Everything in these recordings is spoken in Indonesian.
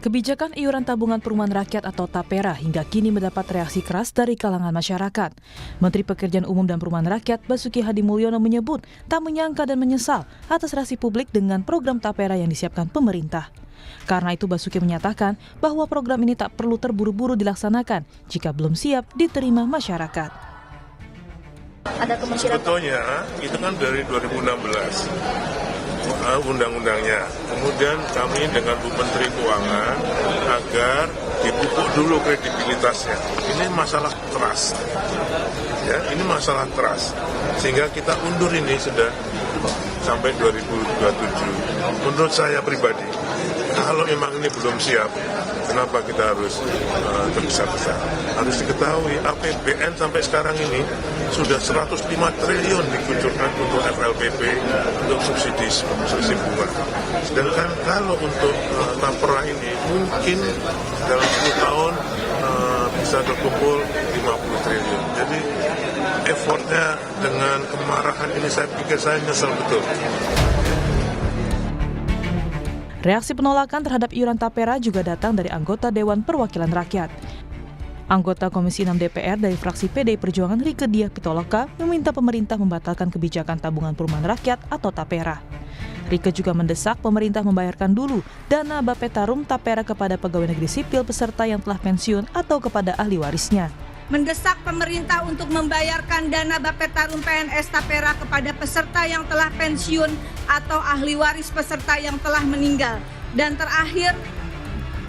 Kebijakan iuran tabungan perumahan rakyat atau TAPERA hingga kini mendapat reaksi keras dari kalangan masyarakat. Menteri Pekerjaan Umum dan Perumahan Rakyat Basuki Hadimulyono menyebut tak menyangka dan menyesal atas reaksi publik dengan program TAPERA yang disiapkan pemerintah. Karena itu Basuki menyatakan bahwa program ini tak perlu terburu-buru dilaksanakan jika belum siap diterima masyarakat. Ada kemungkinan sebetulnya itu kan dari 2016 undang-undangnya. Kemudian kami dengan Bu Menteri Keuangan agar dipupuk dulu kredibilitasnya. Ini masalah trust. Ya, ini masalah trust. Sehingga kita undur ini sudah sampai 2027. Menurut saya pribadi, kalau memang ini belum siap, kenapa kita harus tergesa-gesa? Harus diketahui APBN sampai sekarang ini sudah 105 triliun dikucurkan untuk FLPP, untuk subsidi bunga. Sedangkan kalau untuk TAPERA ini mungkin dalam 10 tahun bisa terkumpul 50 triliun. Jadi effortnya dengan kemarahan ini saya pikir saya nyesel betul. Reaksi penolakan terhadap iuran TAPERA juga datang dari anggota Dewan Perwakilan Rakyat. Anggota Komisi 6 DPR dari fraksi PDI Perjuangan Rieke Diah Pitaloka meminta pemerintah membatalkan kebijakan tabungan perumahan rakyat atau TAPERA. Rieke juga mendesak pemerintah membayarkan dulu dana Bapetarum TAPERA kepada pegawai negeri sipil peserta yang telah pensiun atau kepada ahli warisnya. mendesak pemerintah untuk membayarkan dana Bapetarum PNS TAPERA kepada peserta yang telah pensiun atau ahli waris peserta yang telah meninggal. Dan terakhir,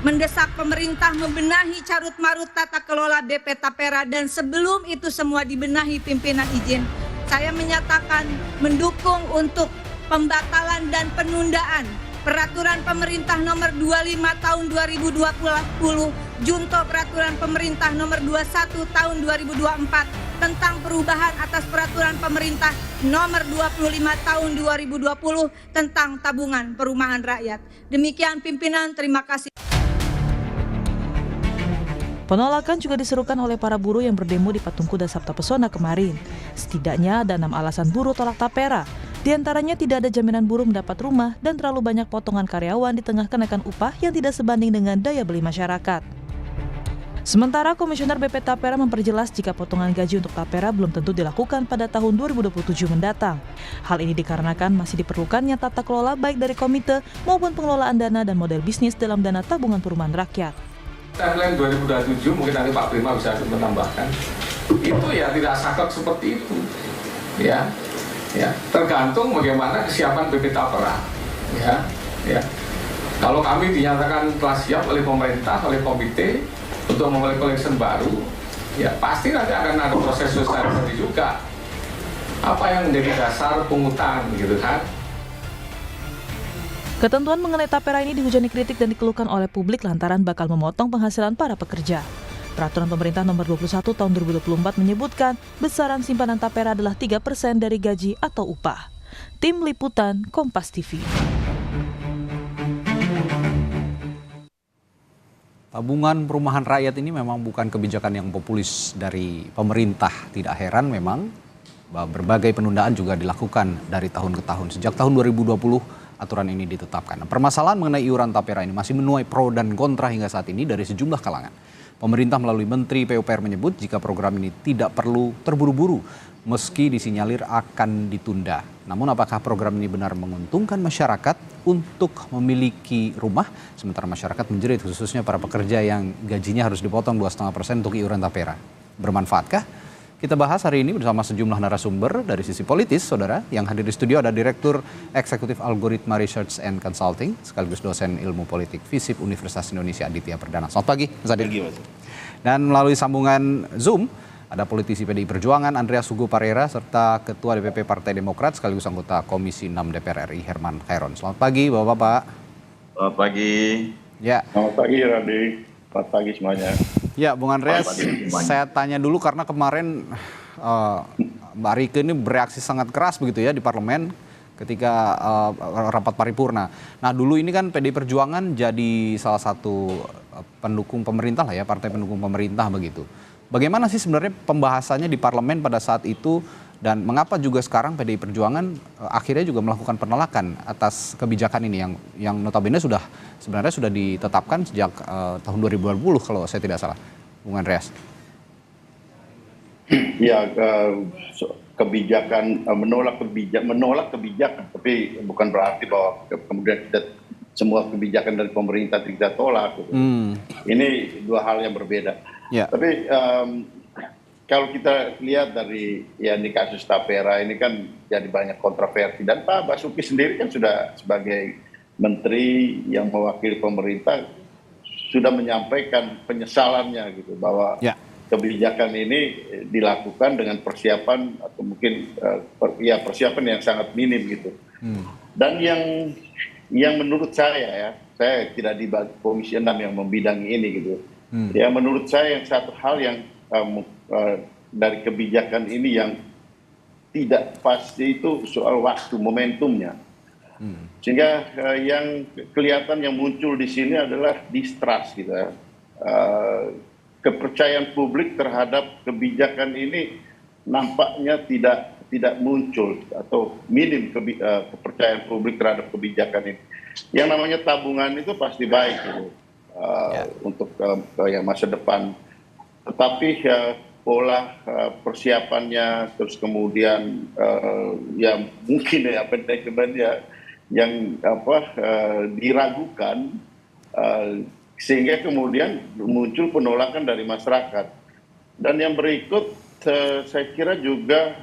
mendesak pemerintah membenahi carut-marut tata kelola BP TAPERA, dan sebelum itu semua dibenahi pimpinan izin, saya menyatakan mendukung untuk pembatalan dan penundaan Peraturan Pemerintah Nomor 25 Tahun 2020, Junto Peraturan Pemerintah Nomor 21 Tahun 2024 tentang perubahan atas Peraturan Pemerintah Nomor 25 Tahun 2020 tentang tabungan perumahan rakyat. Demikian pimpinan, terima kasih. Penolakan juga diserukan oleh para buruh yang berdemo di Patung Kuda Sabta Pesona kemarin. Setidaknya ada 6 alasan buruh tolak TAPERA. Di antaranya tidak ada jaminan buruh mendapat rumah dan terlalu banyak potongan karyawan di tengah kenaikan upah yang tidak sebanding dengan daya beli masyarakat. Sementara Komisioner BP TAPERA memperjelas jika potongan gaji untuk TAPERA belum tentu dilakukan pada tahun 2027 mendatang. Hal ini dikarenakan masih diperlukannya tata kelola baik dari komite maupun pengelolaan dana dan model bisnis dalam dana tabungan perumahan rakyat. Timeline 2027 mungkin nanti Pak Prima bisa menambahkan. Itu ya tidak saklek seperti itu. Ya, tergantung bagaimana kesiapan BP TAPERA. Ya. Kalau kami dinyatakan telah siap oleh pemerintah, oleh komite untuk memulai collection baru, ya pasti nanti akan ada proses sosialisasi juga. Apa yang menjadi dasar pungutan, gitu kan? Ketentuan mengenai TAPERA ini dihujani kritik dan dikeluhkan oleh publik lantaran bakal memotong penghasilan para pekerja. Peraturan Pemerintah Nomor 21 Tahun 2024 menyebutkan besaran simpanan TAPERA adalah 3% dari gaji atau upah. Tim Liputan Kompas TV. Tabungan perumahan rakyat ini memang bukan kebijakan yang populis dari pemerintah. Tidak heran memang berbagai penundaan juga dilakukan dari tahun ke tahun. Sejak tahun 2020 aturan ini ditetapkan. Permasalahan mengenai iuran TAPERA ini masih menuai pro dan kontra hingga saat ini dari sejumlah kalangan. Pemerintah melalui Menteri PUPR menyebut jika program ini tidak perlu terburu-buru meski disinyalir akan ditunda. Namun apakah program ini benar menguntungkan masyarakat untuk memiliki rumah sementara masyarakat menjerit, khususnya para pekerja yang gajinya harus dipotong 2,5% untuk iuran TAPERA? Bermanfaatkah? Kita bahas hari ini bersama sejumlah narasumber dari sisi politis, saudara. Yang hadir di studio ada Direktur Eksekutif Algoritma Research and Consulting, sekaligus dosen ilmu politik FISIP Universitas Indonesia Aditya Perdana. Selamat pagi, Mas Aditya. Dan melalui sambungan Zoom, ada politisi PDI Perjuangan Andreas Hugo Parera, serta Ketua DPP Partai Demokrat, sekaligus anggota Komisi 6 DPR RI Herman Khairon. Selamat pagi, Bapak-Bapak. Selamat pagi. Ya. Selamat pagi, Randy. Selamat pagi semuanya. Ya, Bung Andreas, saya tanya dulu karena kemarin Mbak Rieke ini bereaksi sangat keras begitu ya di parlemen ketika rapat paripurna. Nah, dulu ini kan PDI Perjuangan jadi salah satu pendukung pemerintah lah ya, partai pendukung pemerintah begitu. Bagaimana sih sebenarnya pembahasannya di parlemen pada saat itu Dan mengapa juga sekarang PDI Perjuangan akhirnya juga melakukan penolakan atas kebijakan ini yang notabene sebenarnya sudah ditetapkan sejak tahun 2020 kalau saya tidak salah, Bung Andreas. Ya, kebijakan menolak kebijakan, tapi bukan berarti bahwa kemudian semua kebijakan dari pemerintah kita tolak. Gitu. Ini dua hal yang berbeda. Ya. Tapi kalau kita lihat dari di kasus Tapera ini kan jadi banyak kontroversi, dan Pak Basuki sendiri kan sudah sebagai menteri yang mewakili pemerintah sudah menyampaikan penyesalannya gitu, bahwa kebijakan ini dilakukan dengan persiapan atau mungkin persiapan yang sangat minim gitu. Dan yang menurut saya saya tidak di Komisi 6 yang membidangi ini gitu. Ya, menurut saya yang satu hal yang dari kebijakan ini yang tidak pasti itu soal waktu, momentumnya. Sehingga yang kelihatan yang muncul di sini adalah distrust gitu ya. Kepercayaan publik terhadap kebijakan ini nampaknya tidak muncul atau minim kepercayaan publik terhadap kebijakan ini. Yang namanya tabungan itu pasti baik gitu, untuk masa depan. Tetapi pola persiapannya, terus kemudian mungkin manajemennya yang diragukan, sehingga kemudian muncul penolakan dari masyarakat. Dan yang berikut saya kira juga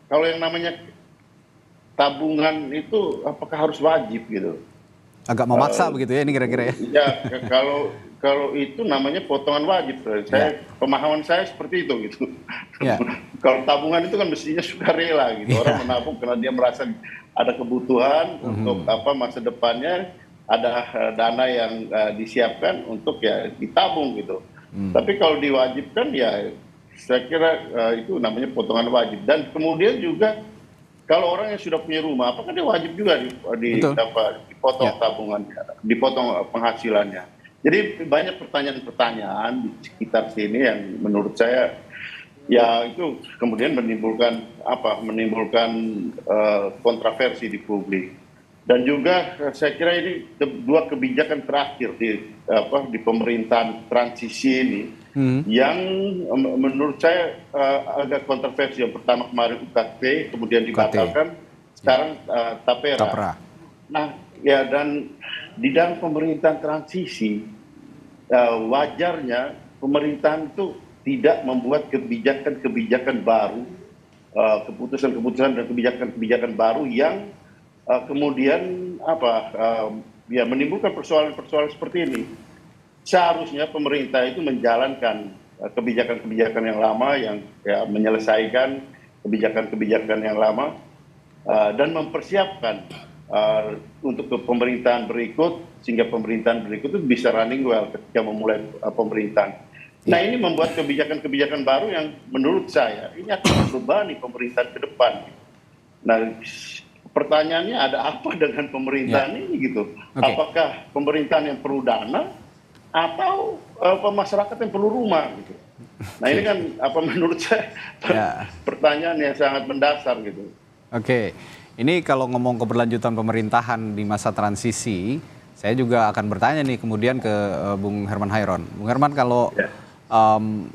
kalau yang namanya tabungan itu apakah harus wajib gitu? Agak memaksa begitu ya ini kira-kira ya? Ya, kalau itu namanya potongan wajib. Pemahaman saya seperti itu gitu. Kalau tabungan itu kan mestinya sukarela gitu. Orang menabung karena dia merasa ada kebutuhan untuk masa depannya, ada dana yang disiapkan untuk ditabung gitu. Tapi kalau diwajibkan saya kira itu namanya potongan wajib. Dan kemudian juga kalau orang yang sudah punya rumah, apakah dia wajib juga dipotong tabungannya, dipotong penghasilannya? Jadi banyak pertanyaan-pertanyaan di sekitar sini yang menurut saya itu kemudian menimbulkan kontroversi di publik. Dan juga saya kira ini dua kebijakan terakhir di pemerintahan transisi ini yang menurut saya agak kontroversi. Yang pertama kemarin UKT, kemudian dibatalkan, sekarang Tapera. Nah, dan di dalam pemerintahan transisi wajarnya pemerintahan itu tidak membuat kebijakan-kebijakan baru, keputusan-keputusan dan kebijakan-kebijakan baru yang kemudian menimbulkan persoalan-persoalan seperti ini. Seharusnya pemerintah itu menjalankan kebijakan-kebijakan yang lama, yang menyelesaikan kebijakan-kebijakan yang lama, dan mempersiapkan untuk pemerintahan berikut, sehingga pemerintahan berikut itu bisa running well ketika memulai pemerintahan. Nah, ini membuat kebijakan-kebijakan baru yang menurut saya ini akan membebani pemerintahan ke depan. Nah, pertanyaannya ada apa dengan pemerintahan ini gitu? Apakah pemerintahan yang perlu dana atau masyarakat yang perlu rumah gitu? Nah, ini kan menurut saya pertanyaan yang sangat mendasar gitu. Oke. Ini kalau ngomong keberlanjutan pemerintahan di masa transisi, saya juga akan bertanya nih kemudian ke Bung Herman Hairon. Bung Herman, kalau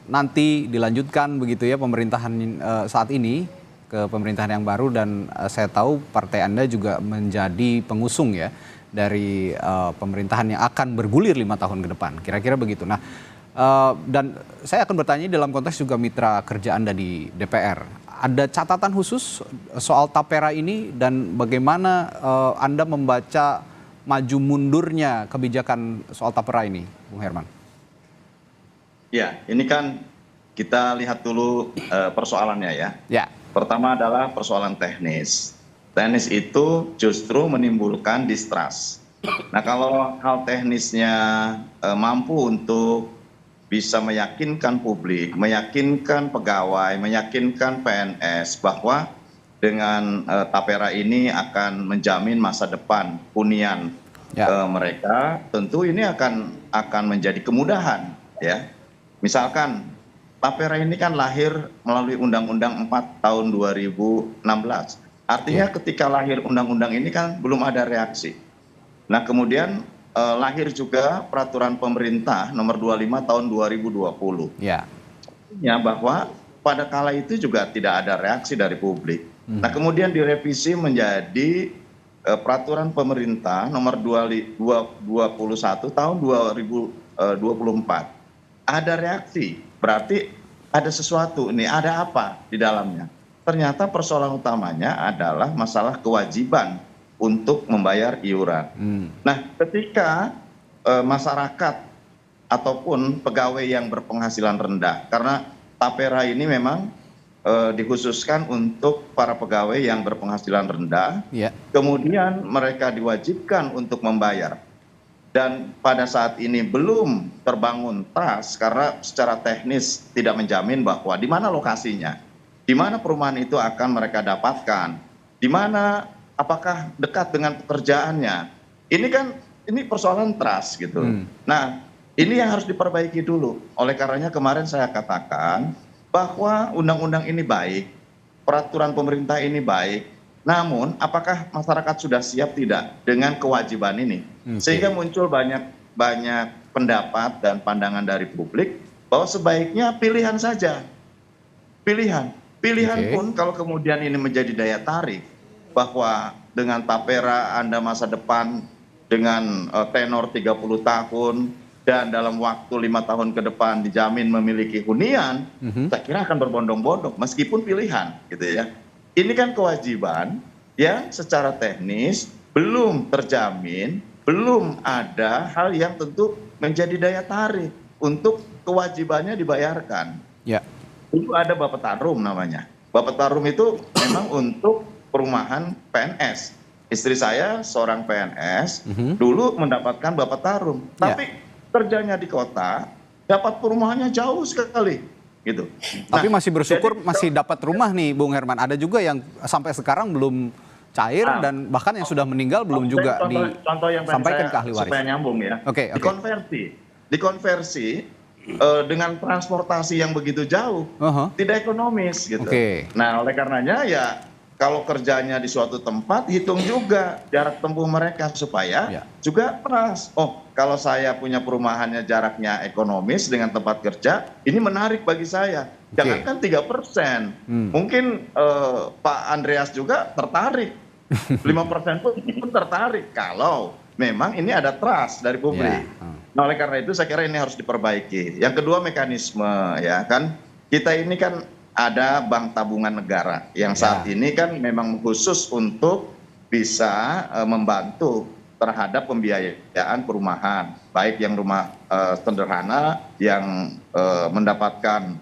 nanti dilanjutkan begitu ya pemerintahan saat ini ke pemerintahan yang baru, dan saya tahu partai Anda juga menjadi pengusung ya dari pemerintahan yang akan bergulir 5 tahun ke depan, kira-kira begitu. Nah, dan saya akan bertanya dalam konteks juga mitra kerja Anda di DPR. Ada catatan khusus soal Tapera ini dan bagaimana Anda membaca maju mundurnya kebijakan soal Tapera ini, Bung Herman? Ya, ini kan kita lihat dulu persoalannya ya. Pertama adalah persoalan teknis. Teknis itu justru menimbulkan distrust. Nah, kalau hal teknisnya mampu untuk bisa meyakinkan publik, meyakinkan pegawai, meyakinkan PNS bahwa dengan Tapera ini akan menjamin masa depan hunian mereka, tentu ini akan menjadi kemudahan ya. Misalkan Tapera ini kan lahir melalui Undang-Undang 4 tahun 2016. Artinya ketika lahir undang-undang ini kan belum ada reaksi. Nah kemudian lahir juga peraturan pemerintah nomor 25 tahun 2020. Ya. Artinya bahwa pada kala itu juga tidak ada reaksi dari publik. Nah kemudian direvisi menjadi peraturan pemerintah nomor 21 tahun 2024. Ada reaksi, berarti ada sesuatu, ini ada apa di dalamnya. Ternyata persoalan utamanya adalah masalah kewajiban untuk membayar iuran. Nah ketika masyarakat ataupun pegawai yang berpenghasilan rendah, karena Tapera ini memang dikhususkan untuk para pegawai yang berpenghasilan rendah, kemudian mereka diwajibkan untuk membayar. Dan pada saat ini belum terbangun trust karena secara teknis tidak menjamin bahwa di mana lokasinya, di mana perumahan itu akan mereka dapatkan, di mana apakah dekat dengan pekerjaannya. Ini persoalan trust gitu. Nah, ini yang harus diperbaiki dulu. Oleh karenanya kemarin saya katakan bahwa undang-undang ini baik, peraturan pemerintah ini baik, namun apakah masyarakat sudah siap tidak dengan kewajiban ini? Sehingga muncul banyak pendapat dan pandangan dari publik bahwa sebaiknya pilihan saja. Pilihan pun kalau kemudian ini menjadi daya tarik bahwa dengan Tapera Anda masa depan dengan tenor 30 tahun dan dalam waktu 5 tahun ke depan dijamin memiliki hunian, saya kira akan berbondong-bondong meskipun pilihan gitu ya. Ini kan kewajiban yang secara teknis belum terjamin, belum ada hal yang tentu menjadi daya tarik untuk kewajibannya dibayarkan. Ya. Itu ada Bapetarum namanya. Bapetarum itu memang untuk perumahan PNS. Istri saya seorang PNS, dulu mendapatkan Bapetarum. Tapi kerjanya di kota, dapat perumahannya jauh sekali. Gitu. Tapi masih bersyukur masih dapat rumah nih Bung Herman. Ada juga yang sampai sekarang belum cair dan bahkan yang sudah meninggal belum juga disampaikan ke ahli waris. Supaya nyambung ya. Dikonversi dengan transportasi yang begitu jauh, tidak ekonomis gitu. Nah oleh karenanya ya kalau kerjanya di suatu tempat hitung juga jarak tempuh mereka supaya juga trust. Oh kalau saya punya perumahannya jaraknya ekonomis dengan tempat kerja, ini menarik bagi saya. Jangankan 3%, mungkin Pak Andreas juga tertarik. 5% pun tertarik kalau memang ini ada trust dari publik. Nah oleh karena itu saya kira ini harus diperbaiki. Yang kedua mekanisme ya kan, kita ini kan ada bank tabungan negara yang saat ini kan memang khusus untuk bisa membantu terhadap pembiayaan perumahan, baik yang rumah sederhana yang mendapatkan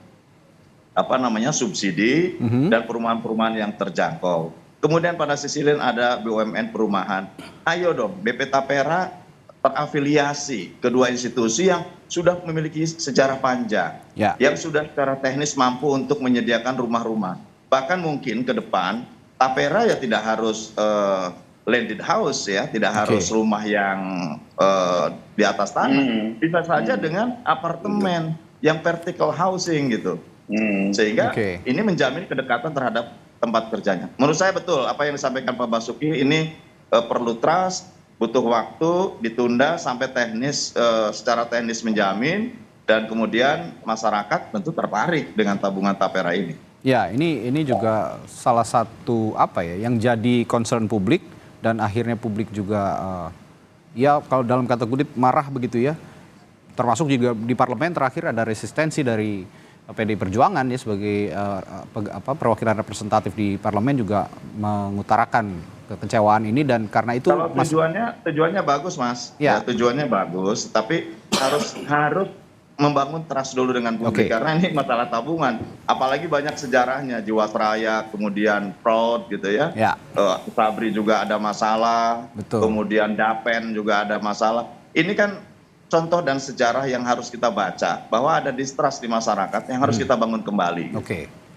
subsidi dan perumahan-perumahan yang terjangkau. Kemudian pada sisi lain ada BUMN perumahan. Ayo dong BP Tapera terafiliasi kedua institusi yang sudah memiliki sejarah panjang, yang sudah secara teknis mampu untuk menyediakan rumah-rumah. Bahkan mungkin ke depan Tapera ya tidak harus landed house ya, tidak harus rumah yang di atas tanah, bisa saja dengan apartemen yang vertical housing gitu, sehingga ini menjamin kedekatan terhadap tempat kerjanya. Menurut saya betul apa yang disampaikan Pak Basuki ini perlu trust, butuh waktu, ditunda sampai teknis secara teknis menjamin dan kemudian masyarakat tentu tertarik dengan tabungan Tapera ini. Ya, ini juga salah satu yang jadi concern publik dan akhirnya publik juga ya kalau dalam kata kutip marah begitu ya. Termasuk juga di parlemen terakhir ada resistensi dari PDI Perjuangan ya sebagai perwakilan representatif di parlemen juga mengutarakan kekecewaan ini dan karena itu kalau tujuannya bagus Mas, ya tujuannya bagus, tapi harus membangun trust dulu dengan publik karena ini masalah tabungan, apalagi banyak sejarahnya Jiwasraya, kemudian fraud gitu ya. Sabri juga ada masalah, kemudian Dapen juga ada masalah. Ini kan contoh dan sejarah yang harus kita baca bahwa ada distrust di masyarakat yang harus kita bangun kembali.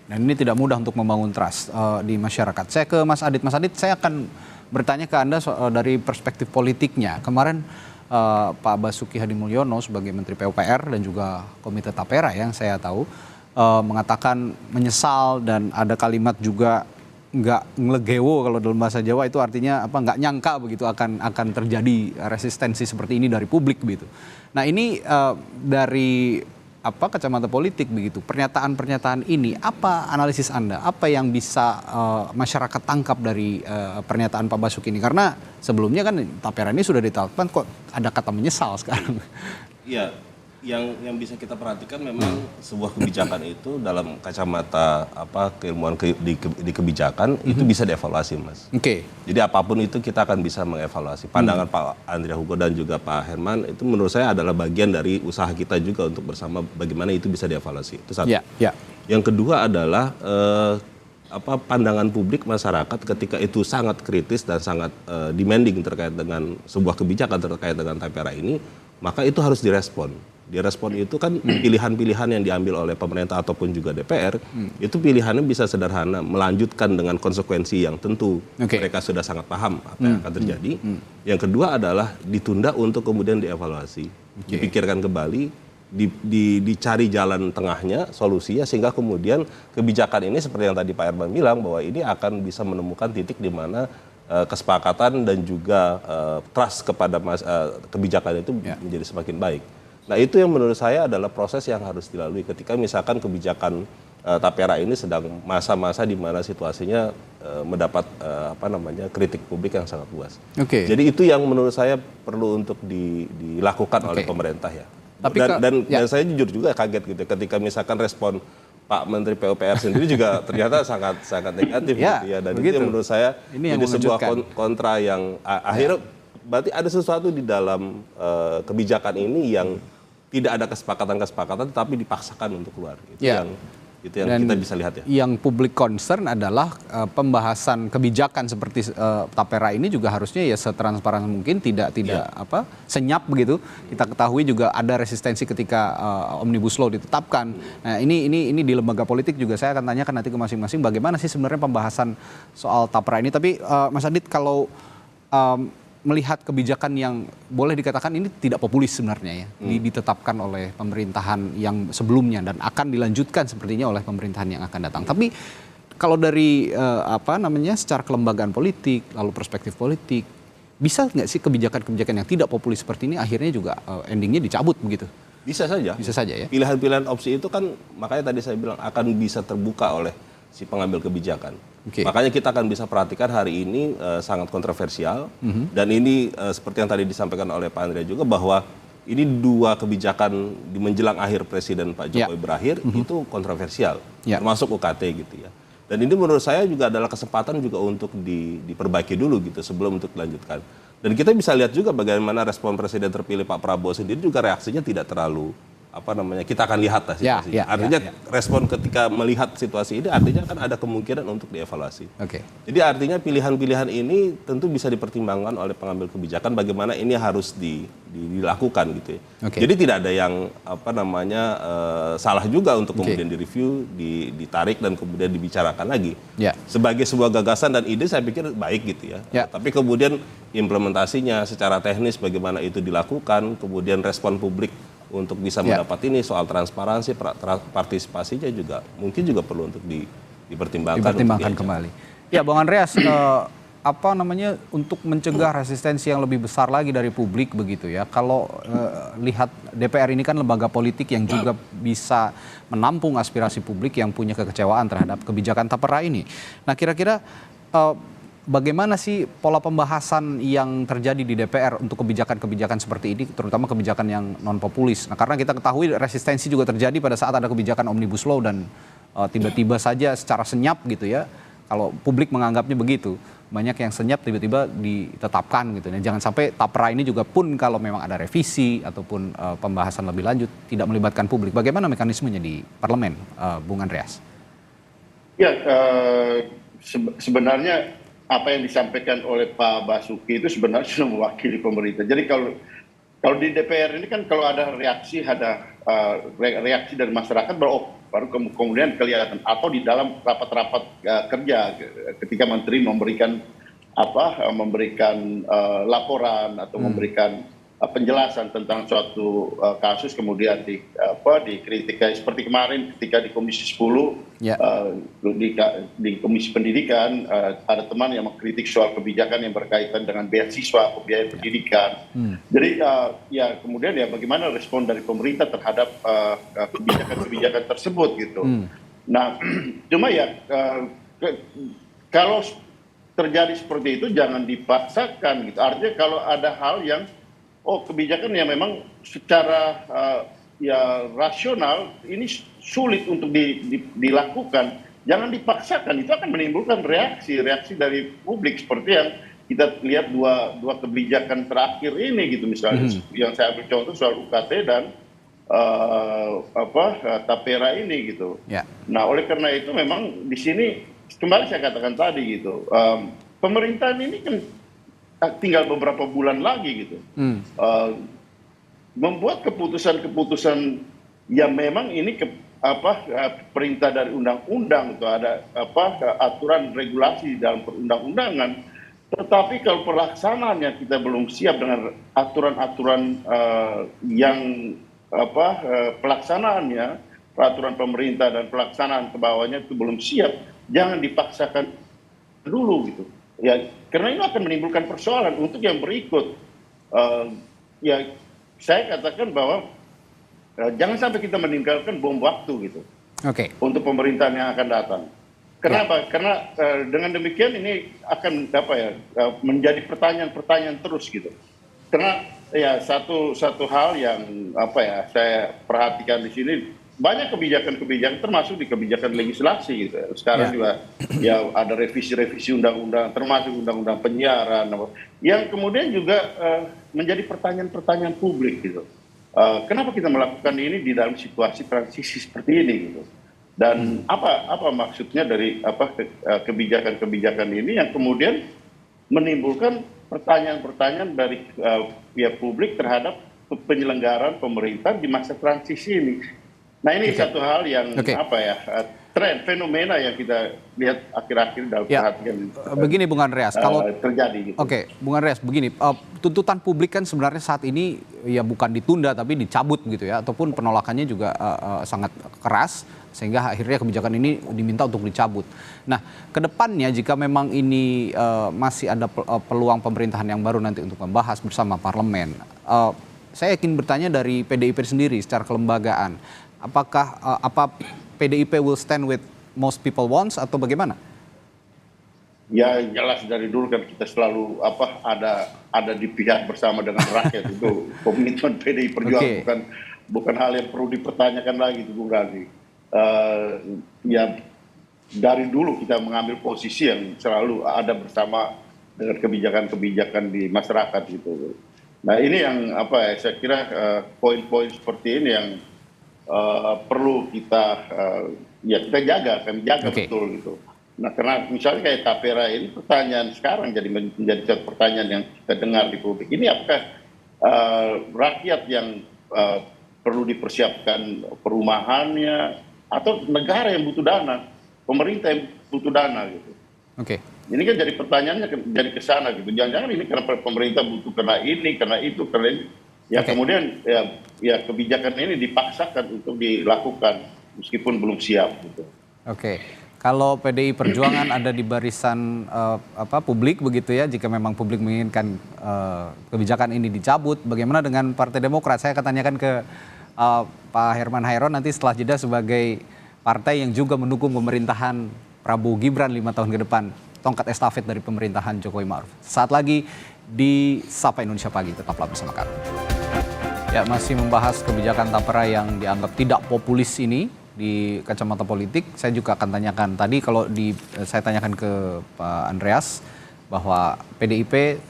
Dan ini tidak mudah untuk membangun trust di masyarakat. Saya ke Mas Adit. Mas Adit, saya akan bertanya ke Anda dari perspektif politiknya. Kemarin Pak Basuki Hadimulyono sebagai Menteri PUPR dan juga Komite Tapera yang saya tahu mengatakan menyesal dan ada kalimat juga nggak ngelegewo kalau dalam bahasa Jawa, itu artinya apa, nggak nyangka begitu akan terjadi resistensi seperti ini dari publik begitu. Nah ini dari kacamata politik begitu, pernyataan-pernyataan ini, apa analisis Anda? Apa yang bisa masyarakat tangkap dari pernyataan Pak Basuki ini? Karena sebelumnya kan Tapera ini sudah ditetapkan, kok ada kata menyesal sekarang? Iya, yang bisa kita perhatikan memang sebuah kebijakan itu dalam kacamata keilmuan di kebijakan itu bisa dievaluasi, Mas. Oke. Jadi apapun itu kita akan bisa mengevaluasi. Pandangan Pak Andrea Hugo dan juga Pak Herman itu menurut saya adalah bagian dari usaha kita juga untuk bersama bagaimana itu bisa dievaluasi. Itu satu. Ya. Yang kedua adalah pandangan publik masyarakat ketika itu sangat kritis dan sangat demanding terkait dengan sebuah kebijakan terkait dengan Tapera ini, maka itu harus direspon. Direspon itu kan pilihan-pilihan yang diambil oleh pemerintah ataupun juga DPR, itu pilihannya bisa sederhana, melanjutkan dengan konsekuensi yang tentu mereka sudah sangat paham apa yang akan terjadi. Yang kedua adalah ditunda untuk kemudian dievaluasi, dipikirkan kembali, dicari jalan tengahnya, solusinya, sehingga kemudian kebijakan ini seperti yang tadi Pak Herman bilang, bahwa ini akan bisa menemukan titik di mana kesepakatan dan juga trust kepada kebijakan itu menjadi semakin baik. Nah itu yang menurut saya adalah proses yang harus dilalui ketika misalkan kebijakan Tapera ini sedang masa-masa di mana situasinya mendapat kritik publik yang sangat luas. Jadi itu yang menurut saya perlu untuk dilakukan oleh pemerintah ya. Tapi dan saya jujur juga kaget gitu ketika misalkan respon Pak Menteri PUPR sendiri juga ternyata sangat negatif gitu ya. Dan itu yang menurut saya jadi sebuah kontra yang akhirnya berarti ada sesuatu di dalam kebijakan ini yang tidak ada kesepakatan tapi dipaksakan untuk keluar. Itu yang kita bisa lihat ya. Yang publik concern adalah pembahasan kebijakan seperti Tapera ini juga harusnya ya setransparan mungkin, tidak senyap begitu. Kita ketahui juga ada resistensi ketika Omnibus Law ditetapkan. Nah, ini di lembaga politik juga saya akan tanyakan nanti ke masing-masing bagaimana sih sebenarnya pembahasan soal Tapera ini. Tapi Mas Adit, kalau melihat kebijakan yang boleh dikatakan ini tidak populis sebenarnya ya, ditetapkan oleh pemerintahan yang sebelumnya dan akan dilanjutkan sepertinya oleh pemerintahan yang akan datang. Tapi kalau dari secara kelembagaan politik, lalu perspektif politik, bisa nggak sih kebijakan-kebijakan yang tidak populis seperti ini akhirnya juga endingnya dicabut begitu? Bisa saja. Bisa saja ya. Pilihan-pilihan opsi itu kan makanya tadi saya bilang akan bisa terbuka oleh si pengambil kebijakan. Makanya kita akan bisa perhatikan hari ini sangat kontroversial dan ini seperti yang tadi disampaikan oleh Pak Andrea juga bahwa ini dua kebijakan di menjelang akhir Presiden Pak Jokowi berakhir itu kontroversial, termasuk UKT gitu ya. Dan ini menurut saya juga adalah kesempatan juga untuk diperbaiki dulu gitu sebelum untuk dilanjutkan. Dan kita bisa lihat juga bagaimana respon Presiden terpilih Pak Prabowo sendiri juga reaksinya tidak terlalu kita akan lihat lah situasinya. Artinya respon ketika melihat situasi ini artinya kan ada kemungkinan untuk dievaluasi. Jadi artinya pilihan-pilihan ini tentu bisa dipertimbangkan oleh pengambil kebijakan bagaimana ini harus dilakukan gitu ya. Jadi tidak ada yang salah juga untuk kemudian direview, ditarik dan kemudian dibicarakan lagi. Sebagai sebuah gagasan dan ide saya pikir baik gitu ya. Tapi kemudian implementasinya secara teknis bagaimana itu dilakukan, kemudian respon publik untuk bisa mendapat ini soal transparansi, partisipasinya juga mungkin juga perlu untuk dipertimbangkan kembali. Ya, Bang Andreas, untuk mencegah resistensi yang lebih besar lagi dari publik begitu ya. Kalau lihat DPR ini kan lembaga politik yang juga bisa menampung aspirasi publik yang punya kekecewaan terhadap kebijakan Tapera ini. Nah, kira-kira bagaimana sih pola pembahasan yang terjadi di DPR untuk kebijakan-kebijakan seperti ini, terutama kebijakan yang non-populis? Nah, karena kita ketahui resistensi juga terjadi pada saat ada kebijakan Omnibus Law dan tiba-tiba saja secara senyap gitu ya, kalau publik menganggapnya begitu, banyak yang senyap tiba-tiba ditetapkan gitu. Dan jangan sampai Tapera ini juga pun kalau memang ada revisi ataupun pembahasan lebih lanjut tidak melibatkan publik. Bagaimana mekanismenya di parlemen, Bung Andreas? Ya, sebenarnya apa yang disampaikan oleh Pak Basuki itu sebenarnya sudah mewakili pemerintah. Jadi kalau di DPR ini kan kalau ada reaksi dari masyarakat baru kemudian kelihatan, atau di dalam rapat-rapat kerja ketika menteri memberikan laporan atau memberikan penjelasan tentang suatu kasus kemudian dikritik seperti kemarin ketika di Komisi 10 di Komisi Pendidikan ada teman yang mengkritik soal kebijakan yang berkaitan dengan beasiswa atau biaya pendidikan. Jadi ya kemudian ya bagaimana respon dari pemerintah terhadap kebijakan-kebijakan tersebut gitu. Nah, cuma ya kalau terjadi seperti itu jangan dipaksakan gitu. Artinya kalau ada hal yang kebijakan yang memang secara ya rasional ini sulit untuk dilakukan, jangan dipaksakan. Itu akan menimbulkan reaksi dari publik seperti yang kita lihat dua kebijakan terakhir ini gitu, misalnya yang saya ambil contoh soal UKT dan tapera ini gitu. Nah, oleh karena itu memang di sini kembali saya katakan tadi gitu, pemerintahan ini kan tinggal beberapa bulan lagi gitu, membuat keputusan-keputusan yang memang ini perintah dari undang-undang itu ada aturan regulasi dalam perundang-undangan, tetapi kalau pelaksanaannya kita belum siap dengan aturan-aturan yang pelaksanaannya, peraturan pemerintah dan pelaksanaan ke bawahnya itu belum siap, jangan dipaksakan dulu gitu. Ya, karena ini akan menimbulkan persoalan untuk yang berikut. Ya, saya katakan bahwa jangan sampai kita meninggalkan bom waktu gitu. Untuk pemerintahan yang akan datang. Kenapa? Karena dengan demikian ini akan menjadi pertanyaan-pertanyaan terus gitu. Karena ya satu hal yang saya perhatikan di sini, banyak kebijakan-kebijakan termasuk di kebijakan legislasi gitu. Sekarang juga ya ada revisi-revisi undang-undang, termasuk undang-undang penyiaran yang kemudian juga menjadi pertanyaan-pertanyaan publik gitu. Kenapa kita melakukan ini di dalam situasi transisi seperti ini gitu? Dan apa maksudnya dari kebijakan-kebijakan ini yang kemudian menimbulkan pertanyaan-pertanyaan dari pihak publik terhadap penyelenggaraan pemerintah di masa transisi ini. Nah, ini satu hal yang tren fenomena yang kita lihat akhir-akhir dalam perhatian begini Bung Andreas, kalau terjadi gitu. Bung Andreas, begini, tuntutan publik kan sebenarnya saat ini ya bukan ditunda tapi dicabut gitu ya, ataupun penolakannya juga sangat keras sehingga akhirnya kebijakan ini diminta untuk dicabut. Nah, kedepannya jika memang ini masih ada peluang pemerintahan yang baru nanti untuk membahas bersama parlemen, saya ingin bertanya dari PDIP sendiri secara kelembagaan, apakah PDIP will stand with most people wants atau bagaimana? Ya jelas dari dulu kan kita selalu ada di pihak bersama dengan rakyat itu komitmen PDI Perjuangan, bukan hal yang perlu dipertanyakan lagi itu Bung Radi. Ya dari dulu kita mengambil posisi yang selalu ada bersama dengan kebijakan-kebijakan di masyarakat gitu. Nah, ini yang saya kira poin-poin seperti ini yang perlu kita jaga, kami jaga betul gitu. Nah, karena misalnya kayak tapera ini pertanyaan sekarang menjadi satu pertanyaan yang kita dengar di publik. Ini apakah rakyat yang perlu dipersiapkan perumahannya atau negara yang butuh dana, pemerintah yang butuh dana gitu. Ini kan jadi pertanyaannya jadi ke sana gitu. Jangan-jangan ini karena pemerintah butuh karena ini, karena itu, karena ini. Ya kemudian ya kebijakan ini dipaksakan untuk dilakukan meskipun belum siap gitu. Kalau PDI Perjuangan ada di barisan publik begitu ya, jika memang publik menginginkan kebijakan ini dicabut, bagaimana dengan Partai Demokrat? Saya akan tanyakan ke Pak Herman Hairon nanti setelah jeda sebagai partai yang juga mendukung pemerintahan Prabowo Gibran 5 tahun ke depan, tongkat estafet dari pemerintahan Jokowi Ma'ruf. Saat lagi di Sapa Indonesia Pagi, tetaplah bersama kami. Ya, masih membahas kebijakan tapera yang dianggap tidak populis ini di kacamata politik. Saya juga akan tanyakan tadi saya tanyakan ke Pak Andreas bahwa PDIP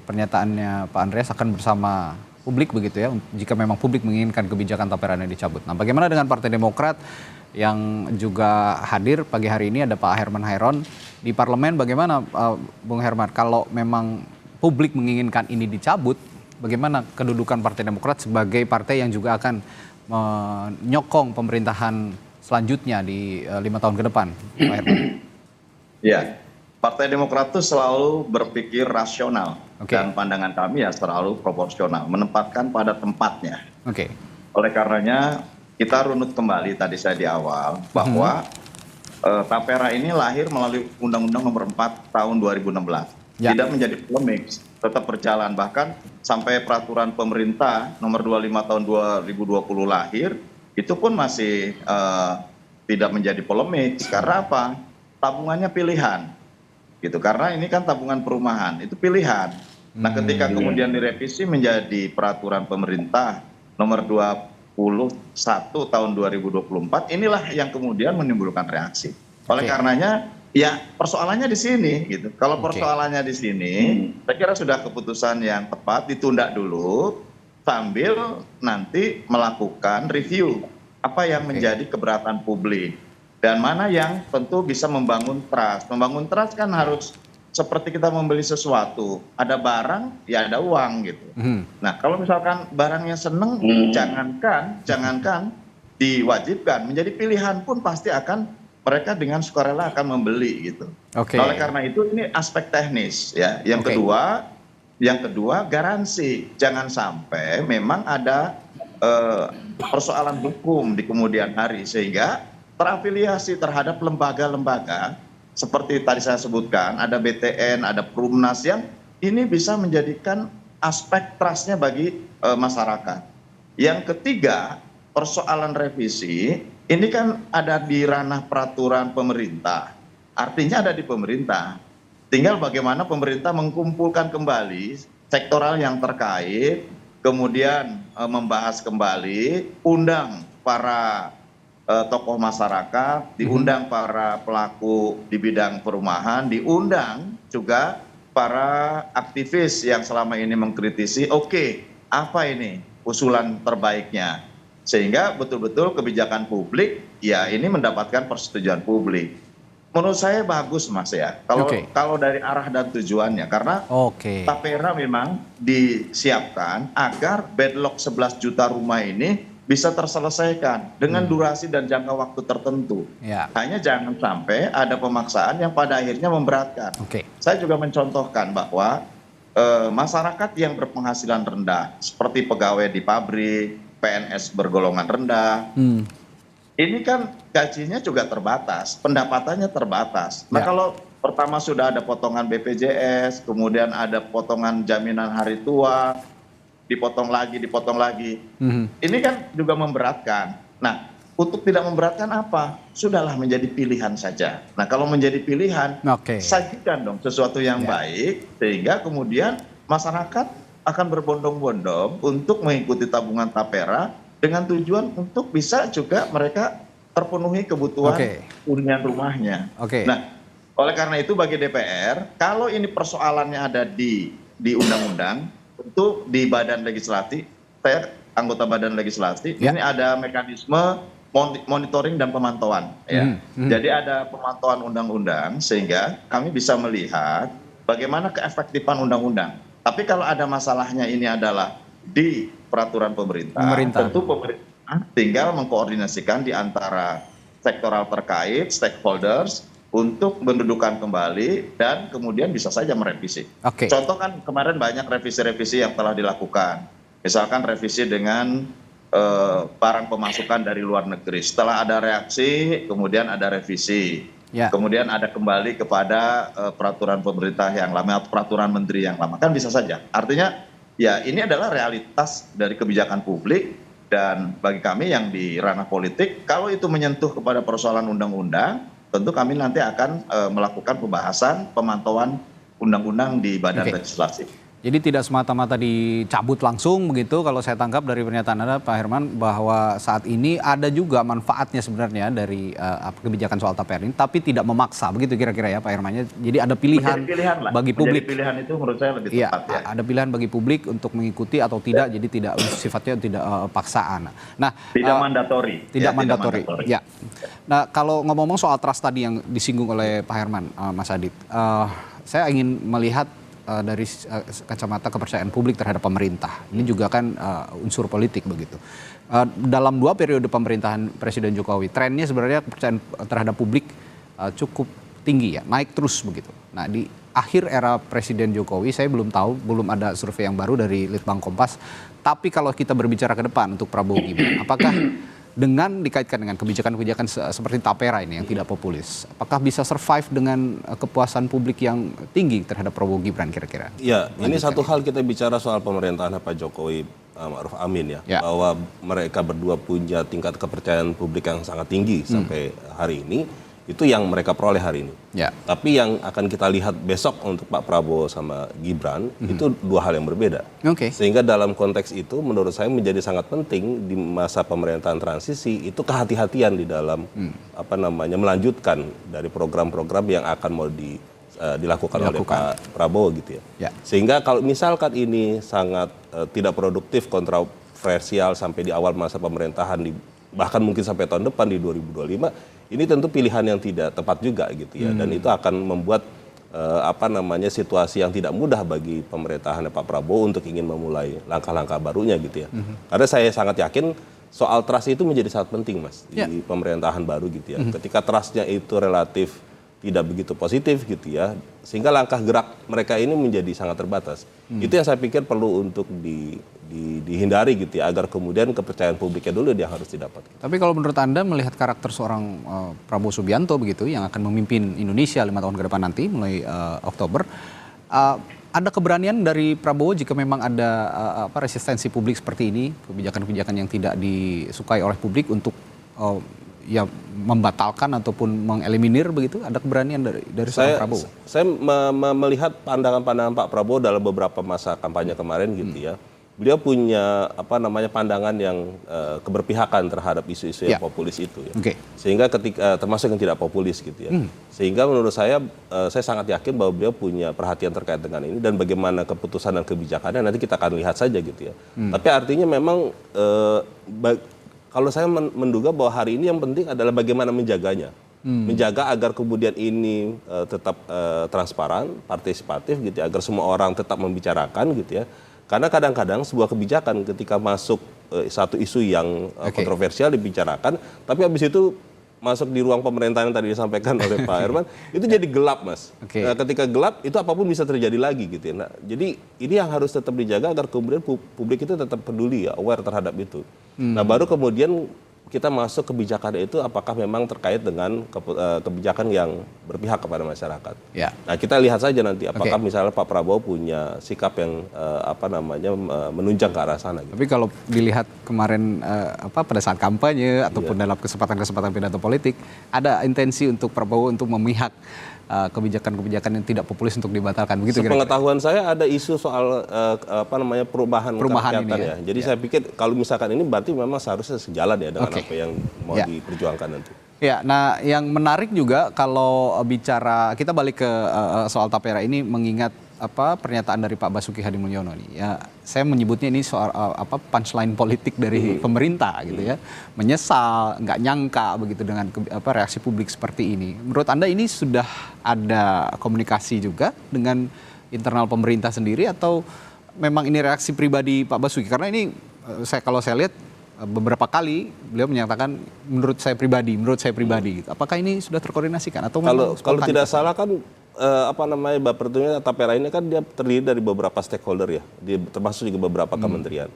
pernyataannya Pak Andreas akan bersama publik begitu ya, jika memang publik menginginkan kebijakan tapera yang dicabut. Nah, bagaimana dengan Partai Demokrat yang juga hadir pagi hari ini? Ada Pak Herman Hairon di parlemen. Bagaimana Bung Herman, kalau memang publik menginginkan ini dicabut, bagaimana kedudukan Partai Demokrat sebagai partai yang juga akan menyokong pemerintahan selanjutnya di 5 tahun ke depan, Pak Herman? Ya, Partai Demokrat itu selalu berpikir rasional. Oke. Dan pandangan kami ya selalu proporsional, menempatkan pada tempatnya. Oke. Oleh karenanya kita runut kembali tadi saya di awal bahwa Tapera ini lahir melalui Undang-Undang Nomor 4 Tahun 2016. Ya. Tidak menjadi polemik, tetap berjalan. Bahkan sampai peraturan pemerintah Nomor 25 Tahun 2020 lahir, itu pun masih tidak menjadi polemik. Karena apa? Tabungannya pilihan. Gitu, karena ini kan tabungan perumahan, itu pilihan. Nah, ketika kemudian direvisi menjadi peraturan pemerintah Nomor 21 Tahun 2024, inilah yang kemudian menimbulkan reaksi. Oleh karenanya, ya persoalannya di sini gitu. Kalau persoalannya di sini, saya kira sudah keputusan yang tepat, ditunda dulu sambil nanti melakukan review apa yang menjadi keberatan publik dan mana yang tentu bisa membangun trust. Membangun trust kan harus seperti kita membeli sesuatu, ada barang ya ada uang gitu. Nah, kalau misalkan barangnya seneng, jangankan diwajibkan, menjadi pilihan pun pasti akan mereka dengan sukarela akan membeli gitu. Oke. Oleh karena itu ini aspek teknis ya. Yang kedua garansi, jangan sampai memang ada persoalan hukum di kemudian hari sehingga terafiliasi terhadap lembaga-lembaga seperti tadi saya sebutkan, ada BTN, ada Perumnas yang ini bisa menjadikan aspek trustnya bagi masyarakat. Yang ketiga, persoalan revisi ini kan ada di ranah peraturan pemerintah, artinya ada di pemerintah. Tinggal bagaimana pemerintah mengkumpulkan kembali sektoral yang terkait, kemudian membahas kembali, undang para tokoh masyarakat, diundang para pelaku di bidang perumahan, diundang juga para aktivis yang selama ini mengkritisi, apa ini usulan terbaiknya. Sehingga betul-betul kebijakan publik, ya ini mendapatkan persetujuan publik. Menurut saya bagus Mas ya, kalau dari arah dan tujuannya. Karena Tapera memang disiapkan agar deadlock 11 juta rumah ini bisa terselesaikan dengan durasi dan jangka waktu tertentu. Hanya jangan sampai ada pemaksaan yang pada akhirnya memberatkan. Saya juga mencontohkan bahwa masyarakat yang berpenghasilan rendah, seperti pegawai di pabrik, PNS bergolongan rendah, ini kan gajinya juga terbatas, pendapatannya terbatas. Nah, kalau pertama sudah ada potongan BPJS, kemudian ada potongan jaminan hari tua, dipotong lagi. Ini kan juga memberatkan. Nah, untuk tidak memberatkan apa? Sudahlah menjadi pilihan saja. Nah, kalau menjadi pilihan, sajikan dong sesuatu yang baik, sehingga kemudian masyarakat akan berbondong-bondong untuk mengikuti tabungan Tapera dengan tujuan untuk bisa juga mereka terpenuhi kebutuhan hunian rumahnya. Nah, oleh karena itu bagi DPR, kalau ini persoalannya ada di undang-undang, tentu di badan legislasi, saya anggota badan legislasi, ini ada mekanisme monitoring dan pemantauan. Jadi ada pemantauan undang-undang sehingga kami bisa melihat bagaimana keefektifan undang-undang. Tapi kalau ada masalahnya ini adalah di peraturan pemerintah. Tentu pemerintah tinggal mengkoordinasikan di antara sektoral terkait, stakeholders, untuk mendudukan kembali dan kemudian bisa saja merevisi. Contoh kan kemarin banyak revisi-revisi yang telah dilakukan. Misalkan revisi dengan barang pemasukan dari luar negeri. Setelah ada reaksi, kemudian ada revisi. Kemudian ada kembali kepada peraturan pemerintah yang lama atau peraturan menteri yang lama. Kan bisa saja. Artinya ya ini adalah realitas dari kebijakan publik dan bagi kami yang di ranah politik, kalau itu menyentuh kepada persoalan undang-undang, tentu kami nanti akan melakukan pembahasan pemantauan undang-undang di badan legislasi. Jadi tidak semata-mata dicabut langsung begitu kalau saya tangkap dari pernyataan Anda Pak Herman, bahwa saat ini ada juga manfaatnya sebenarnya dari kebijakan soal Tapera ini, tapi tidak memaksa begitu kira-kira ya Pak Herman. Jadi ada pilihan bagi publik. Pilihan itu menurut saya lebih tepat ya. Ada pilihan bagi publik untuk mengikuti atau tidak, jadi tidak sifatnya tidak paksaan. Nah, tidak mandatori. Tidak mandatori. Ya. Nah, kalau ngomong-ngomong soal trust tadi yang disinggung oleh Pak Herman, Mas Adit, saya ingin melihat dari kacamata kepercayaan publik terhadap pemerintah. Ini juga kan unsur politik begitu. Dalam 2 periode pemerintahan Presiden Jokowi, trennya sebenarnya kepercayaan terhadap publik cukup tinggi ya, naik terus begitu. Nah di akhir era Presiden Jokowi, saya belum tahu, belum ada survei yang baru dari Litbang Kompas. Tapi kalau kita berbicara ke depan untuk Prabowo Gibran, apakah dengan dikaitkan dengan kebijakan-kebijakan seperti Tapera ini yang tidak populis, apakah bisa survive dengan kepuasan publik yang tinggi terhadap Prabowo Gibran kira-kira? Ya, ini satu hal kita bicara soal pemerintahan Pak Jokowi Ma'ruf Amin ya, bahwa mereka berdua punya tingkat kepercayaan publik yang sangat tinggi sampai hari ini. Itu yang mereka peroleh hari ini. Ya. Tapi yang akan kita lihat besok untuk Pak Prabowo sama Gibran itu dua hal yang berbeda. Sehingga dalam konteks itu menurut saya menjadi sangat penting di masa pemerintahan transisi itu kehati-hatian di dalam melanjutkan dari program-program yang akan mau dilakukan oleh Pak Prabowo gitu ya. Sehingga kalau misalkan ini sangat tidak produktif, kontroversial sampai di awal masa pemerintahan bahkan mungkin sampai tahun depan di 2025, ini tentu pilihan yang tidak tepat juga gitu ya, dan itu akan membuat situasi yang tidak mudah bagi pemerintahan Pak Prabowo untuk ingin memulai langkah-langkah barunya gitu ya. Karena saya sangat yakin soal trust itu menjadi sangat penting Mas di pemerintahan baru gitu ya. Ketika trustnya itu relatif tidak begitu positif gitu ya, sehingga langkah gerak mereka ini menjadi sangat terbatas. Itu yang saya pikir perlu untuk dihindari gitu ya, agar kemudian kepercayaan publiknya dulu yang harus didapat. Tapi kalau menurut Anda melihat karakter seorang Prabowo Subianto begitu yang akan memimpin Indonesia 5 tahun ke depan nanti mulai Oktober, ada keberanian dari Prabowo jika memang ada resistensi publik seperti ini, kebijakan-kebijakan yang tidak disukai oleh publik untuk membatalkan ataupun mengeliminir begitu, ada keberanian dari seorang Prabowo? Saya melihat pandangan-pandangan Pak Prabowo dalam beberapa masa kampanye kemarin gitu ya. Beliau punya pandangan yang keberpihakan terhadap isu-isu yang populis itu ya. Sehingga ketika termasuk yang tidak populis gitu ya. Sehingga menurut saya sangat yakin bahwa beliau punya perhatian terkait dengan ini, dan bagaimana keputusan dan kebijakannya nanti kita akan lihat saja gitu ya. Tapi artinya memang kalau saya menduga bahwa hari ini yang penting adalah bagaimana menjaganya. Menjaga agar kemudian ini tetap transparan, partisipatif gitu ya, agar semua orang tetap membicarakan gitu ya. Karena kadang-kadang sebuah kebijakan ketika masuk satu isu yang kontroversial dibicarakan, tapi habis itu masuk di ruang pemerintahan yang tadi disampaikan oleh Pak Herman, itu jadi gelap Mas. Ketika gelap itu apapun bisa terjadi lagi gitu ya. Nah, jadi ini yang harus tetap dijaga agar kemudian publik itu tetap peduli ya, aware terhadap itu. Nah baru kemudian kita masuk kebijakan itu apakah memang terkait dengan kebijakan yang berpihak kepada masyarakat. Nah kita lihat saja nanti apakah misalnya Pak Prabowo punya sikap yang menunjang ke arah sana. Gitu. Tapi kalau dilihat kemarin pada saat kampanye ataupun dalam kesempatan-kesempatan pidato politik, ada intensi untuk Prabowo untuk memihak kebijakan-kebijakan yang tidak populis untuk dibatalkan begitu kira-kira. Sepengetahuan saya ada isu soal perubahan ini ya. Jadi saya pikir kalau misalkan ini berarti memang seharusnya sejalan ya dengan apa yang mau diperjuangkan nanti. Ya, nah yang menarik juga kalau bicara, kita balik ke soal Tapera ini, mengingat pernyataan dari Pak Basuki Hadimulyono nih. Ya, saya menyebutnya ini soal punchline politik dari pemerintah gitu ya. Menyesal, nggak nyangka begitu dengan reaksi publik seperti ini. Menurut Anda ini sudah ada komunikasi juga dengan internal pemerintah sendiri, atau memang ini reaksi pribadi Pak Basuki? Karena ini kalau saya lihat beberapa kali beliau menyatakan menurut saya pribadi gitu. Apakah ini sudah terkoordinasikan atau kalau tidak salah kan Bappertunya Tapera ini kan dia terdiri dari beberapa stakeholder ya, termasuk juga beberapa kementerian.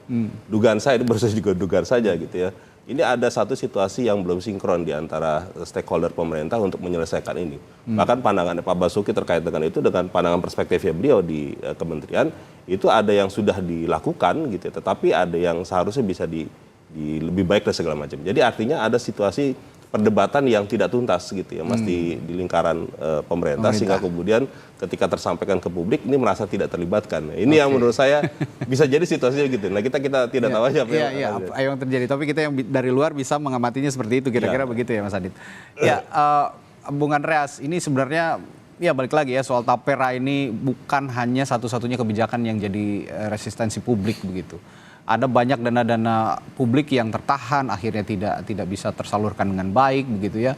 Dugaan saya, ini baru saja juga dugaan saja gitu ya. Ini ada satu situasi yang belum sinkron di antara stakeholder pemerintah untuk menyelesaikan ini. Bahkan pandangan Pak Basuki terkait dengan itu, dengan pandangan perspektifnya beliau di kementerian, itu ada yang sudah dilakukan gitu ya, tetapi ada yang seharusnya bisa lebih baik dan segala macam. Jadi artinya ada situasi perdebatan yang tidak tuntas gitu ya Mas di lingkaran pemerintah, sehingga kemudian ketika tersampaikan ke publik ini merasa tidak terlibatkan. Ini yang menurut saya bisa jadi situasinya gitu. Nah kita tidak tahu aja apa yang terjadi, tapi kita yang dari luar bisa mengamatinya seperti itu kira-kira begitu ya Mas Adit. Bung Andreas, ini sebenarnya balik lagi ya soal Tapera ini bukan hanya satu-satunya kebijakan yang jadi resistensi publik begitu. Ada banyak dana-dana publik yang tertahan, akhirnya tidak bisa tersalurkan dengan baik begitu ya,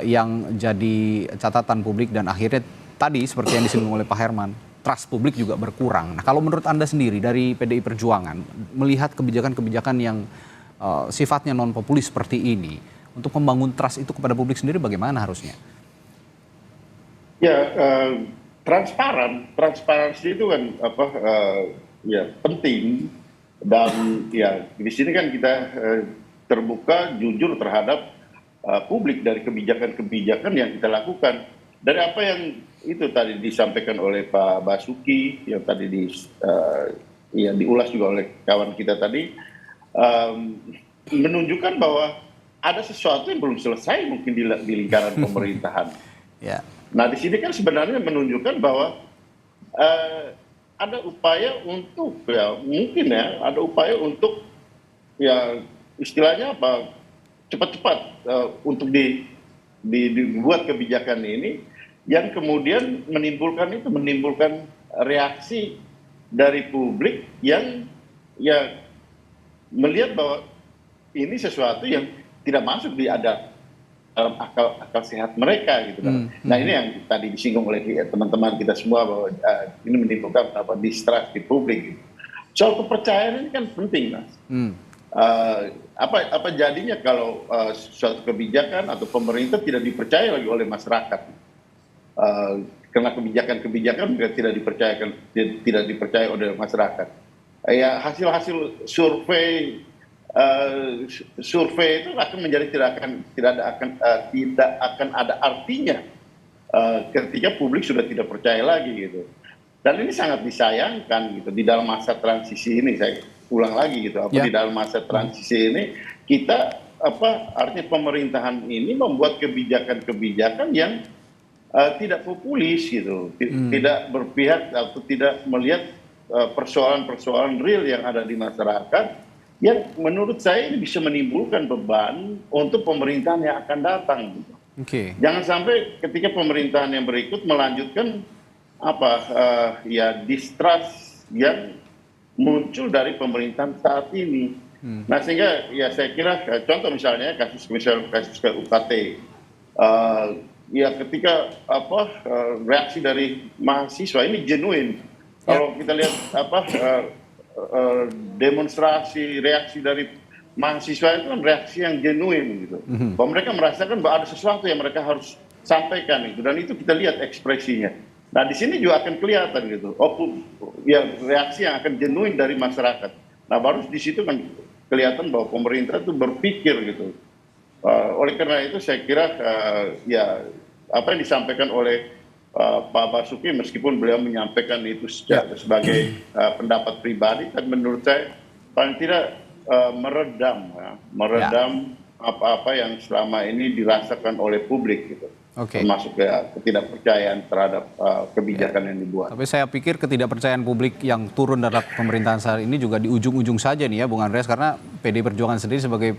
yang jadi catatan publik, dan akhirnya tadi seperti yang disinggung oleh Pak Herman, trust publik juga berkurang. Nah kalau menurut Anda sendiri dari PDI Perjuangan melihat kebijakan-kebijakan yang sifatnya non populis seperti ini untuk membangun trust itu kepada publik sendiri, bagaimana harusnya? Ya, transparansi itu kan ya penting, dan ya di sini kan kita terbuka, jujur terhadap publik dari kebijakan-kebijakan yang kita lakukan. Dari apa yang itu tadi disampaikan oleh Pak Basuki, yang tadi ya diulas juga oleh kawan kita tadi, menunjukkan bahwa ada sesuatu yang belum selesai mungkin di lingkaran pemerintahan. Ya. Nah, di sini kan sebenarnya menunjukkan bahwa ada upaya untuk mungkin ada upaya untuk istilahnya apa, cepat-cepat untuk dibuat kebijakan ini yang kemudian menimbulkan reaksi dari publik yang melihat bahwa ini sesuatu yang tidak masuk dalam akal sehat mereka gitu kan. Nah, ini yang tadi disinggung oleh teman-teman kita semua bahwa ini menimbulkan distrust di publik. Gitu. Soal kepercayaan ini kan penting, Mas. Apa jadinya kalau suatu kebijakan atau pemerintah tidak dipercaya lagi oleh masyarakat? Karena kebijakan-kebijakan juga tidak dipercaya oleh masyarakat. Ya, hasil-hasil survei itu akan menjadi tidak akan ada artinya ketika publik sudah tidak percaya lagi gitu. Dan ini sangat disayangkan gitu di dalam masa transisi ini. Saya ulang lagi gitu, di dalam masa transisi ini kita artinya pemerintahan ini membuat kebijakan-kebijakan yang tidak populis gitu, tidak berpihak atau tidak melihat persoalan-persoalan real yang ada di masyarakat, yang menurut saya ini bisa menimbulkan beban untuk pemerintahan yang akan datang. Gitu. Jangan sampai ketika pemerintahan yang berikut melanjutkan distrust yang muncul dari pemerintahan saat ini. Nah, sehingga ya saya kira contoh misalnya kasus UKT, ketika reaksi dari mahasiswa ini genuine. Kalau kita lihat demonstrasi, reaksi dari mahasiswa itu kan reaksi yang genuine gitu. Bahwa mereka merasakan bahwa ada sesuatu yang mereka harus sampaikan itu, dan itu kita lihat ekspresinya. Nah, di sini juga akan kelihatan gitu. Reaksi yang akan genuine dari masyarakat. Nah, baru di situ kan kelihatan bahwa pemerintah itu berpikir gitu. Oleh karena itu saya kira apa yang disampaikan oleh Pak Basuki, meskipun beliau menyampaikan itu sebagai pendapat pribadi, tapi menurut saya paling tidak meredam apa-apa yang selama ini dirasakan oleh publik gitu. Termasuk ketidakpercayaan terhadap kebijakan yang dibuat. Tapi saya pikir ketidakpercayaan publik yang turun terhadap pemerintahan saat ini juga di ujung-ujung saja nih ya, Bung Andreas, karena PD Perjuangan sendiri sebagai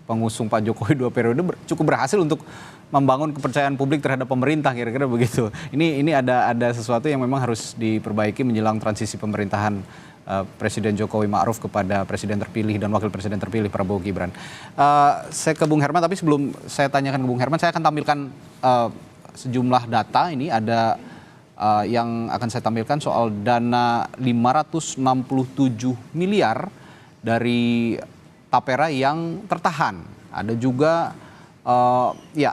pengusung Pak Jokowi 2 periode cukup berhasil untuk membangun kepercayaan publik terhadap pemerintah, kira-kira begitu. Ini ada sesuatu yang memang harus diperbaiki menjelang transisi pemerintahan Presiden Jokowi Ma'ruf kepada Presiden terpilih dan Wakil Presiden terpilih Prabowo Gibran. Saya ke Bung Herman, tapi sebelum saya tanyakan ke Bung Herman, saya akan tampilkan sejumlah data. Ini ada yang akan saya tampilkan soal dana 567 miliar dari Tapera yang tertahan. Ada juga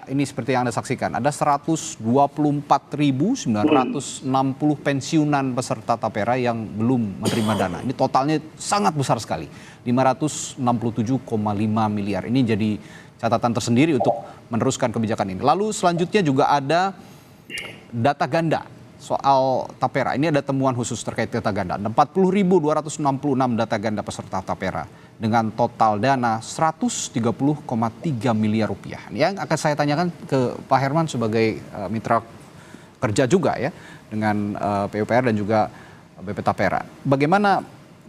ini seperti yang Anda saksikan, ada 124.960 pensiunan peserta Tapera yang belum menerima dana. Ini totalnya sangat besar sekali, 567,5 miliar. Ini jadi catatan tersendiri untuk meneruskan kebijakan ini. Lalu selanjutnya juga ada data ganda soal Tapera. Ini ada temuan khusus terkait data ganda. Ada 40.266 data ganda peserta Tapera dengan total dana 130,3 miliar rupiah. Yang akan saya tanyakan ke Pak Herman sebagai mitra kerja juga ya dengan PUPR dan juga BP Tapera. Bagaimana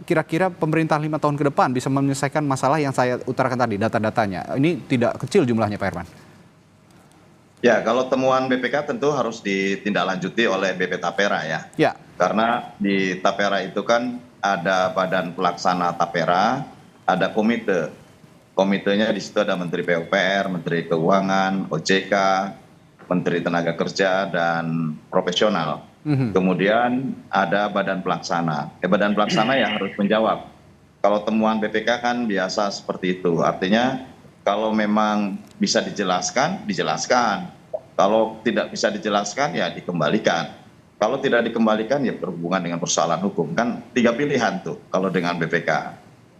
kira-kira pemerintah 5 tahun ke depan bisa menyelesaikan masalah yang saya utarakan tadi, data-datanya? Ini tidak kecil jumlahnya, Pak Herman. Ya, kalau temuan BPK tentu harus ditindaklanjuti oleh BP Tapera ya. Karena di Tapera itu kan ada badan pelaksana Tapera, ada komite. Komitenya di situ ada Menteri PUPR, Menteri Keuangan, OJK, Menteri Tenaga Kerja, dan profesional. Kemudian ada badan pelaksana. Badan pelaksana yang harus menjawab. Kalau temuan BPK kan biasa seperti itu. Artinya kalau memang bisa dijelaskan, dijelaskan. Kalau tidak bisa dijelaskan ya dikembalikan. Kalau tidak dikembalikan ya berhubungan dengan persoalan hukum. Kan 3 pilihan tuh kalau dengan BPK.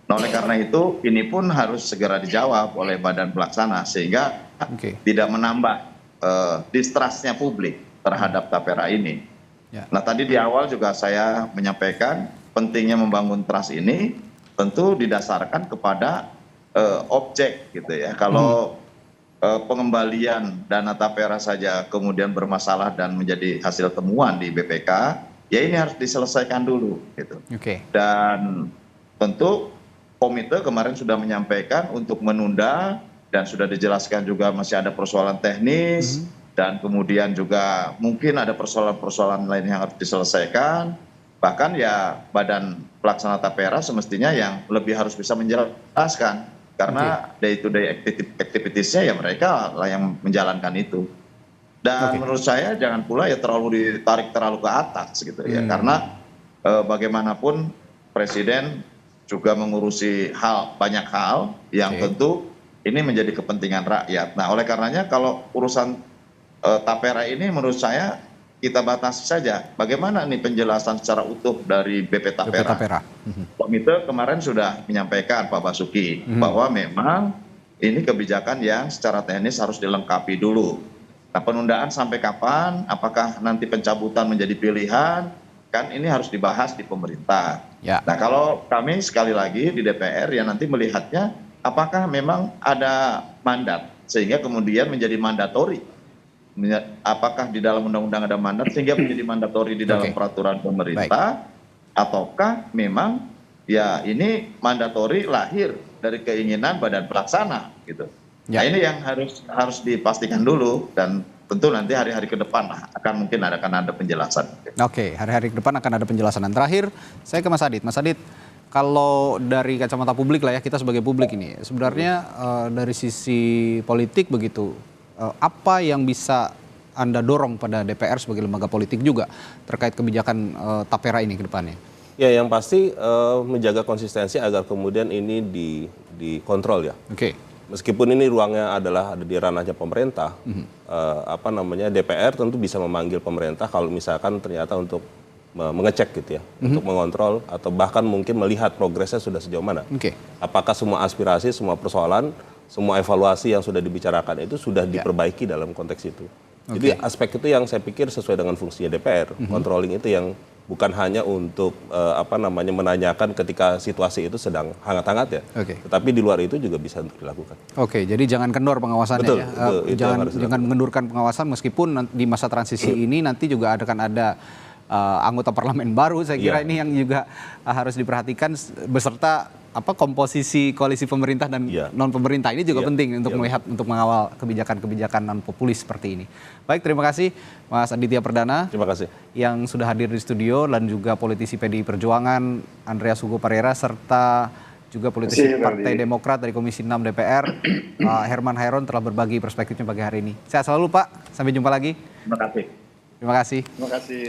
Nah, oleh karena itu ini pun harus segera dijawab oleh badan pelaksana sehingga tidak menambah distrustnya publik terhadap tapera ini. Ya. Nah, tadi di awal juga saya menyampaikan pentingnya membangun trust ini tentu didasarkan kepada objek gitu ya. Kalau pengembalian dana tapera saja kemudian bermasalah dan menjadi hasil temuan di BPK, ya ini harus diselesaikan dulu gitu. Dan tentu komite kemarin sudah menyampaikan untuk menunda dan sudah dijelaskan juga masih ada persoalan teknis dan kemudian juga mungkin ada persoalan-persoalan lain yang harus diselesaikan. Bahkan ya badan pelaksana tapera semestinya yang lebih harus bisa menjelaskan. Karena day-to-day activities-nya ya mereka lah yang menjalankan itu. Dan menurut saya jangan pula ya terlalu ditarik terlalu ke atas gitu ya. Karena bagaimanapun Presiden juga mengurusi banyak hal yang tentu ini menjadi kepentingan rakyat. Nah oleh karenanya kalau urusan tapera ini menurut saya kita batasi saja. Bagaimana nih penjelasan secara utuh dari BP Tapera? Komite kemarin sudah menyampaikan Pak Basuki bahwa memang ini kebijakan yang secara teknis harus dilengkapi dulu. Nah penundaan sampai kapan? Apakah nanti pencabutan menjadi pilihan? Kan ini harus dibahas di pemerintah. Nah kalau kami sekali lagi di DPR ya nanti melihatnya apakah memang ada mandat sehingga kemudian menjadi mandatori. Apakah di dalam undang-undang ada mandat sehingga menjadi mandatori di dalam peraturan pemerintah ataukah memang ya ini mandatori lahir dari keinginan badan pelaksana gitu. Nah ini yang harus dipastikan dulu dan tentu nanti hari-hari ke depan akan ada penjelasan. Hari-hari ke depan akan ada penjelasan. Dan terakhir saya ke Mas Adit. Mas Adit, kalau dari kacamata publik lah ya, kita sebagai publik ini sebenarnya dari sisi politik begitu, apa yang bisa Anda dorong pada DPR sebagai lembaga politik juga terkait kebijakan tapera ini ke depannya? Ya yang pasti menjaga konsistensi agar kemudian ini dikontrol ya. Meskipun ini ruangnya ada di ranahnya pemerintah, DPR tentu bisa memanggil pemerintah kalau misalkan ternyata untuk mengecek gitu ya, untuk mengontrol atau bahkan mungkin melihat progresnya sudah sejauh mana. Apakah semua aspirasi, semua persoalan, semua evaluasi yang sudah dibicarakan itu sudah diperbaiki dalam konteks itu. Jadi aspek itu yang saya pikir sesuai dengan fungsinya DPR. Controlling itu yang bukan hanya untuk menanyakan ketika situasi itu sedang hangat-hangat ya. Tetapi di luar itu juga bisa dilakukan. Jadi jangan kendor pengawasannya ya. Jangan mengendurkan pengawasan meskipun di masa transisi ini nanti juga akan ada anggota parlemen baru, saya kira ini yang juga harus diperhatikan beserta komposisi koalisi pemerintah dan non pemerintah ini juga penting untuk melihat untuk mengawal kebijakan-kebijakan non populis seperti ini. Baik, terima kasih Mas Aditya Perdana. Terima kasih yang sudah hadir di studio dan juga politisi PDI Perjuangan Andreas Hugo Pereira serta juga politisi Partai Demokrat dari Komisi 6 DPR Herman Hairon telah berbagi perspektifnya pagi hari ini. Sehat selalu Pak, sampai jumpa lagi. Terima kasih. Terima kasih. Terima kasih.